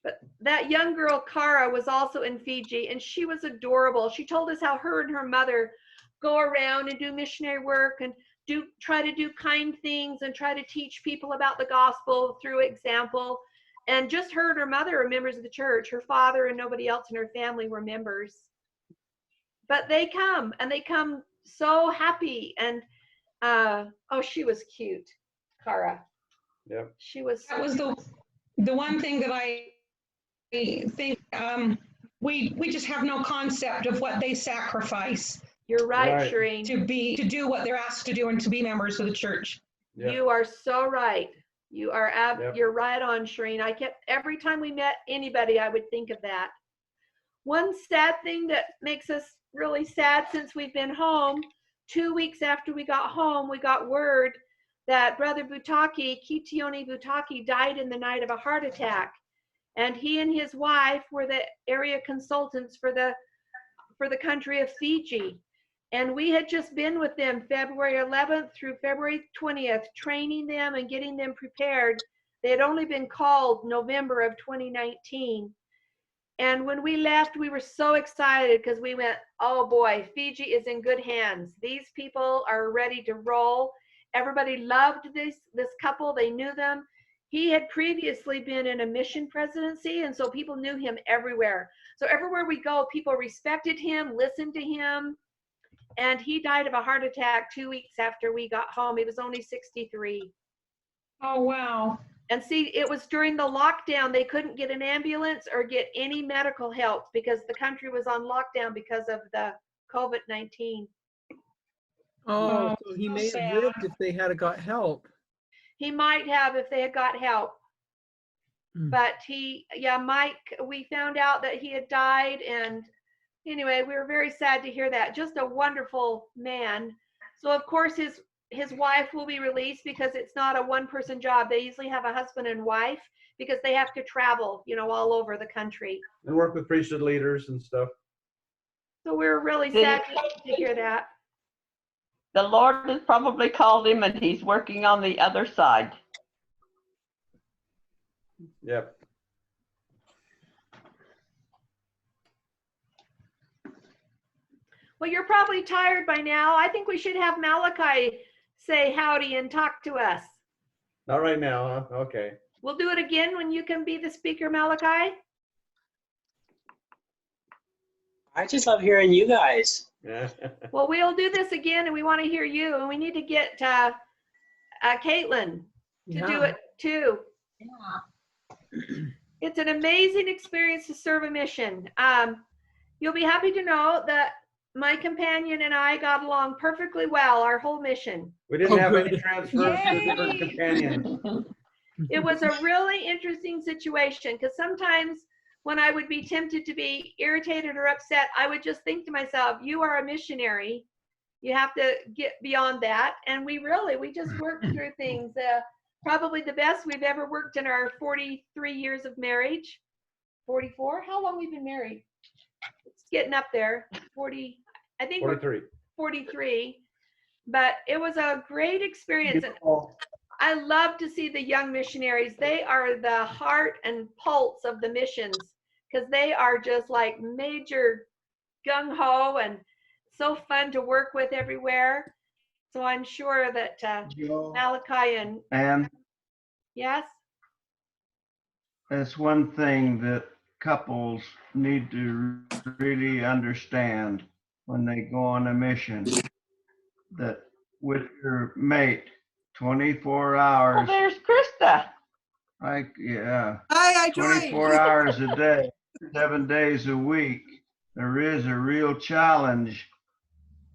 But that young girl, Cara, was also in Fiji, and she was adorable. She told us how her and her mother go around and do missionary work and try to do kind things and try to teach people about the gospel through example. And just her and her mother are members of the church. Her father and nobody else in her family were members. But they come, and they come so happy. And oh, she was cute, Cara.
Yep.
She was.
That was the one thing that I think we just have no concept of what they sacrifice.
You're right,
Right.
Shireen.
To do what they're asked to do and to be members of the church.
Yep.
You are so right. You are
Yep.
You're right on, Shireen. Every time we met anybody, I would think of that. One sad thing that makes us really sad since we've been home, 2 weeks after we got home, we got word that Brother Butaki, Kitione Butaki, died in the night of a heart attack. And he and his wife were the area consultants for the country of Fiji. And we had just been with them February 11th through February 20th, training them and getting them prepared. They had only been called November of 2019. And when we left, we were so excited because we went, oh boy, Fiji is in good hands. These people are ready to roll. Everybody loved this couple. They knew them. He had previously been in a mission presidency, and so people knew him everywhere. So everywhere we go, people respected him, listened to him. And he died of a heart attack 2 weeks after we got home. He was only 63.
Oh, wow.
And see, it was during the lockdown. They couldn't get an ambulance or get any medical help because the country was on lockdown because of the COVID-19.
Oh, so he may have lived if they had got help.
He might have if they had got help. But Mike, we found out that he had died, and anyway, we were very sad to hear that. Just a wonderful man. So of course his wife will be released because it's not a one-person job. They usually have a husband and wife because they have to travel, all over the country.
And work with priesthood leaders and stuff.
So we were really sad to hear that.
The Lord has probably called him and he's working on the other side.
Yep.
Well, you're probably tired by now. I think we should have Malachi say howdy and talk to us.
Not right now, huh? Okay.
We'll do it again when you can be the speaker, Malachi.
I just love hearing you guys.
Well, we'll do this again, and we want to hear you, and we need to get Caitlin to do it too. Yeah. It's an amazing experience to serve a mission. You'll be happy to know that my companion and I got along perfectly well, our whole mission.
We didn't have any
good.
transfers to different
Yay!
companions.
It was a really interesting situation because sometimes when I would be tempted to be irritated or upset, I would just think to myself, you are a missionary. You have to get beyond that. And we just worked through things. Probably the best we've ever worked in our 43 years of marriage. 44? How long we've been married? It's getting up there. 40, I think
43.
we're 43. But it was a great experience. And
Beautiful.
I love to see the young missionaries. They are the heart and pulse of the missions because they are just like major gung-ho and so fun to work with everywhere. So I'm sure that Malachi
And
yes?
that's one thing that couples need to really understand when they go on a mission, that with your mate, 24
Oh,
hours,
there's Krista.
yeah,
Hi, I
24
joined.
hours a day, 7 days a week, there is a real challenge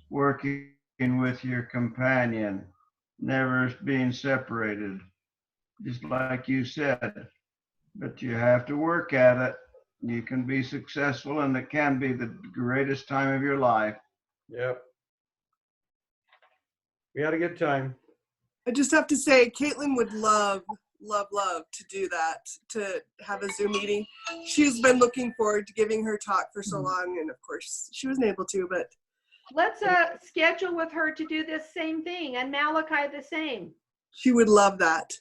working with your companion, never being separated, just like you said. But you have to work at it. You can be successful, and it can be the greatest time of your life.
Yep. We had a good time.
I just have to say, Caitlin would love to do that, to have a Zoom meeting. She's been looking forward to giving her talk for so long, and of course, she wasn't able to, but.
Let's schedule with her to do this same thing, and Malachi the same.
She would love that.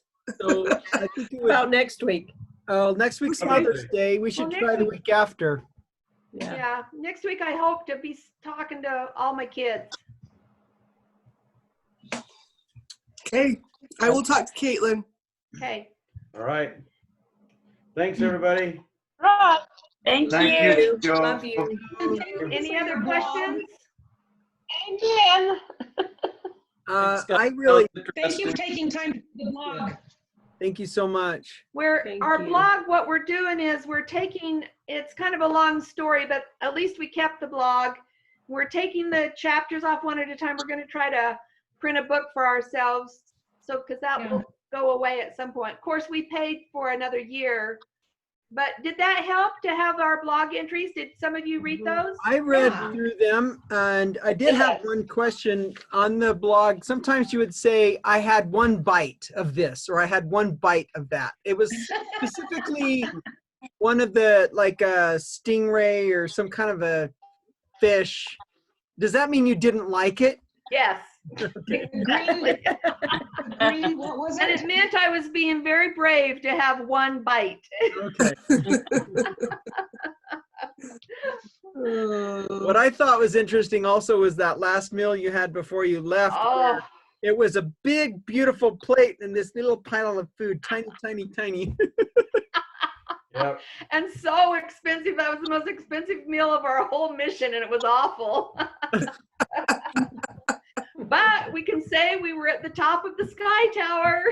So I think it
About
was,
next week.
next week's
Okay.
Mother's Day. We should
Well,
try
next
the
week-
week after.
Yeah. Next week I hope to be talking to all my kids.
Okay, I will talk to Caitlin.
Okay.
All right. Thanks, everybody.
Right.
Thank
Thank
you.
you, Joe.
Love you.
Any other questions?
Amen.
I really
Thank you for taking time to do the blog.
thank you so much.
Thank
Our
you.
blog, what we're doing is we're taking, it's kind of a long story, but at least we kept the blog. We're taking the chapters off one at a time. We're going to try to print a book for ourselves. So, because that will go away at some point. Of course, we paid for another year. But did that help to have our blog entries? Did some of you read those?
I read
Yeah.
through them, and I did have one question on the blog. Sometimes you would say, I had one bite of this, or I had one bite of that. It was specifically one of the, like a stingray or some kind of a fish. Does that mean you didn't like it?
Yes.
Green, what was
And
it?
it meant I was being very brave to have one bite.
Okay. What I thought was interesting also was that last meal you had before you left.
Oh,
It was a big, beautiful plate and this little pile of food, tiny, tiny, tiny.
Yep.
and so expensive. That was the most expensive meal of our whole mission, and it was awful. But we can say we were at the top of the sky tower.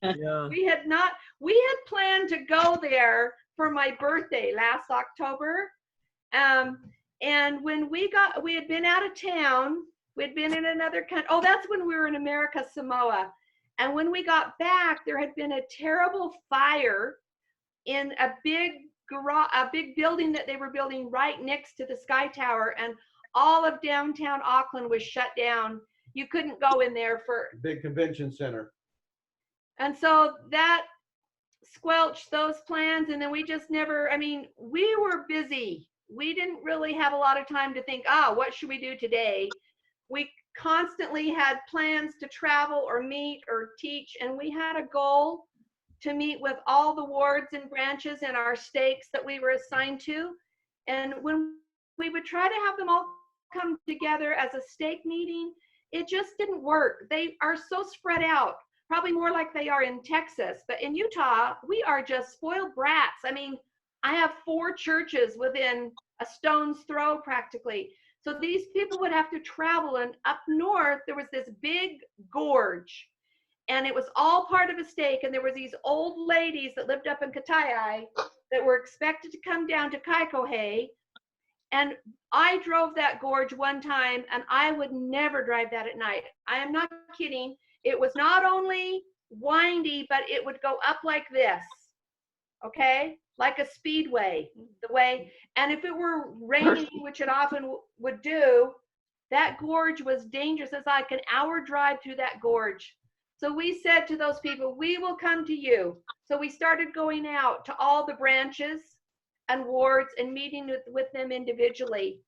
Yeah.
We had planned to go there for my birthday last October. And when we had been out of town, we'd been in another country. Oh, that's when we were in America Samoa. And when we got back, there had been a terrible fire in a big building that they were building right next to the sky tower. And all of downtown Auckland was shut down. You couldn't go in there for.
Big convention center.
And so that squelched those plans. And then we just never, we were busy. We didn't really have a lot of time to think, what should we do today? We constantly had plans to travel or meet or teach. And we had a goal to meet with all the wards and branches in our stakes that we were assigned to. And when we would try to have them all come together as a stake meeting, it just didn't work. They are so spread out, probably more like they are in Texas. But in Utah, we are just spoiled brats. I have 4 churches within a stone's throw practically. So these people would have to travel, and up north, there was this big gorge, and it was all part of a stake. And there was these old ladies that lived up in Kataiai that were expected to come down to Kaikohe. And I drove that gorge one time, and I would never drive that at night. I am not kidding. It was not only windy, but it would go up like this, okay? Like a speedway, the way. And if it were raining, which it often would do, that gorge was dangerous. It's like an hour drive through that gorge. So we said to those people, we will come to you. So we started going out to all the branches and wards and meeting with them individually.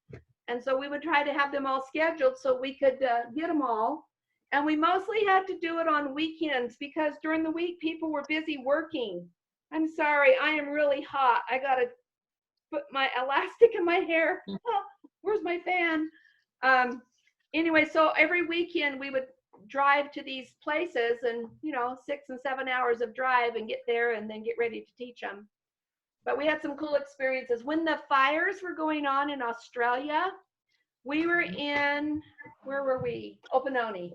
And so we would try to have them all scheduled so we could get them all. And we mostly had to do it on weekends because during the week people were busy working. I'm sorry, I am really hot. I gotta put my elastic in my hair. Oh, where's my fan? Anyway, so every weekend we would drive to these places and, 6 and 7 hours of drive and get there and then get ready to teach them. But we had some cool experiences. When the fires were going on in Australia, we were in, where were we? Opanoni.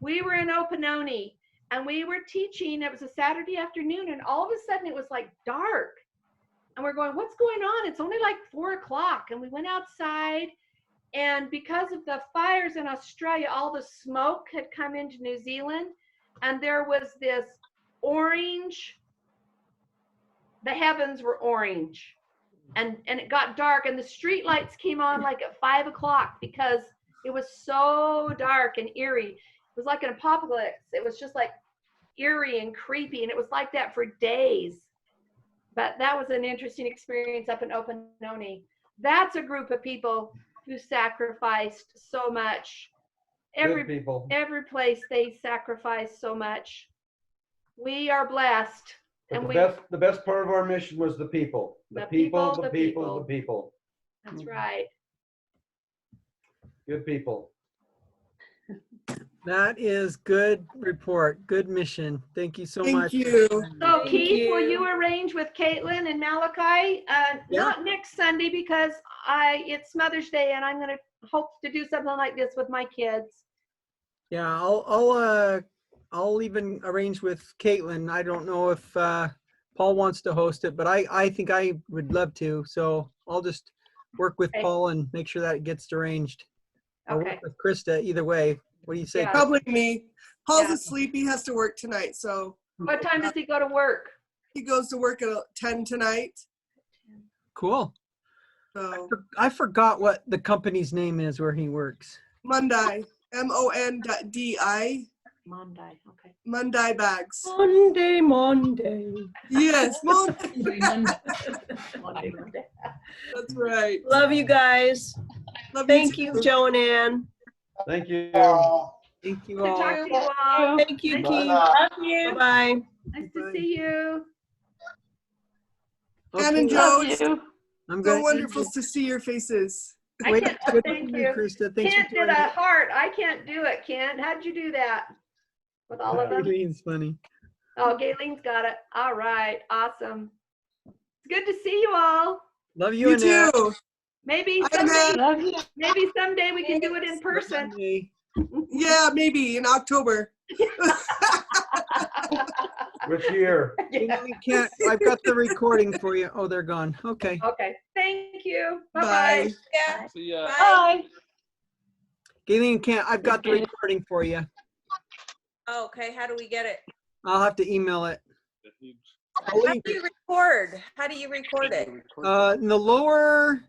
We were in Opanoni and we were teaching. It was a Saturday afternoon and all of a sudden it was like dark. And we're going, what's going on? It's only like 4 o'clock. And we went outside. And because of the fires in Australia, all the smoke had come into New Zealand and there was this orange, the heavens were orange and it got dark and the street lights came on like at 5 o'clock because it was so dark and eerie. It was like an apocalypse. It was just like eerie and creepy and it was like that for days. But that was an interesting experience up in Opanoni. That's a group of people who sacrificed so much. Every place they sacrificed so much. We are blessed.
But
And
the best part of our mission was the people. The people.
That's right.
Good people.
That is good report. Good mission. Thank you so much.
Thank you.
So Keith, will you arrange with Caitlin and Malachi? Not next Sunday because it's Mother's Day and I'm going to hope to do something like this with my kids.
Yeah, I'll even arrange with Caitlin. I don't know if Paul wants to host it, but I think I would love to. So I'll just work with Paul and make sure that it gets arranged. I'll work with Krista either way. What do you say?
Yeah. Probably me. Paul's asleep. He has to work tonight. So
what time does he go to work?
He goes to work at 10 tonight.
Cool.
So
I forgot what the company's name is where he works.
Monday. MONDI.
Monday. Okay.
Monday bags.
Monday.
Yes, Monday.
Monday.
That's right.
Love you guys. Thank you, Joe and Ann.
Thank you.
Thank you
Good to
all.
talk to you all.
Thank you, Keith.
Love you.
Bye.
Nice to see you.
Ann and Joe,
I'm
so wonderful to see your faces.
Wait, good
Thank
to
you.
Krista. Thanks
Kent
for
did
joining.
a heart. I can't do it, Kent. How'd you do that? With all of them?
Gaileen's funny.
Oh, Gaileen's got it. All right. Awesome. It's good to see you all.
Love you,
You
Annette.
too.
Maybe someday we can do it in person.
Yeah, maybe in October.
Which year?
I've got the recording for you. Oh, they're gone. Okay.
Okay. Thank you.
Bye.
Bye-bye.
Yeah.
See ya.
Bye.
Galen, I've got the recording for you.
Oh, okay, how do we get it?
I'll have to email it.
How do you record? How do you record it?
In the lower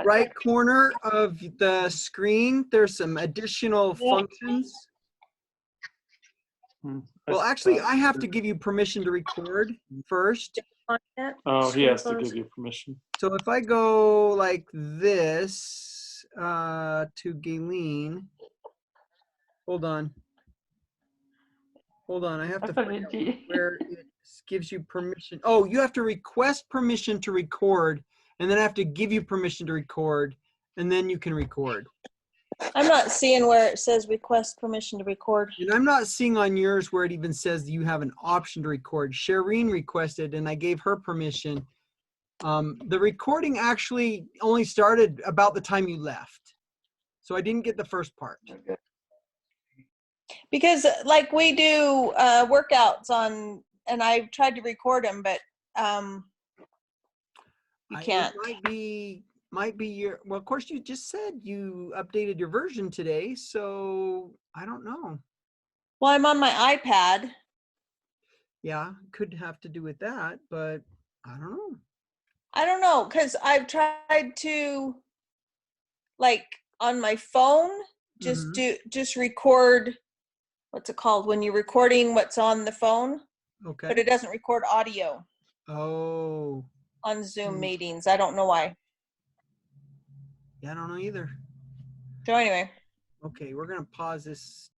right corner of the screen, there's some additional functions. Well, actually, I have to give you permission to record first.
Oh, he has to give you permission.
So if I go like this to Galen, hold on, I have to find out where it gives you permission. Oh, you have to request permission to record, and then I have to give you permission to record, and then you can record.
I'm not seeing where it says request permission to record.
And I'm not seeing on yours where it even says you have an option to record. Shireen requested, and I gave her permission. The recording actually only started about the time you left. So I didn't get the first part.
Because like we do workouts on, and I tried to record them, but
You can't.
It might be your, well, of course you just said you updated your version today, so I don't know.
Well, I'm on my iPad.
Yeah, could have to do with that, but I don't know.
I don't know, because I've tried to, like, on my phone, just record, what's it called, when you're recording what's on the phone,
Okay.
but it doesn't record audio
Oh.
on Zoom meetings. I don't know why.
Yeah, I don't know either.
So anyway.
Okay, we're gonna pause this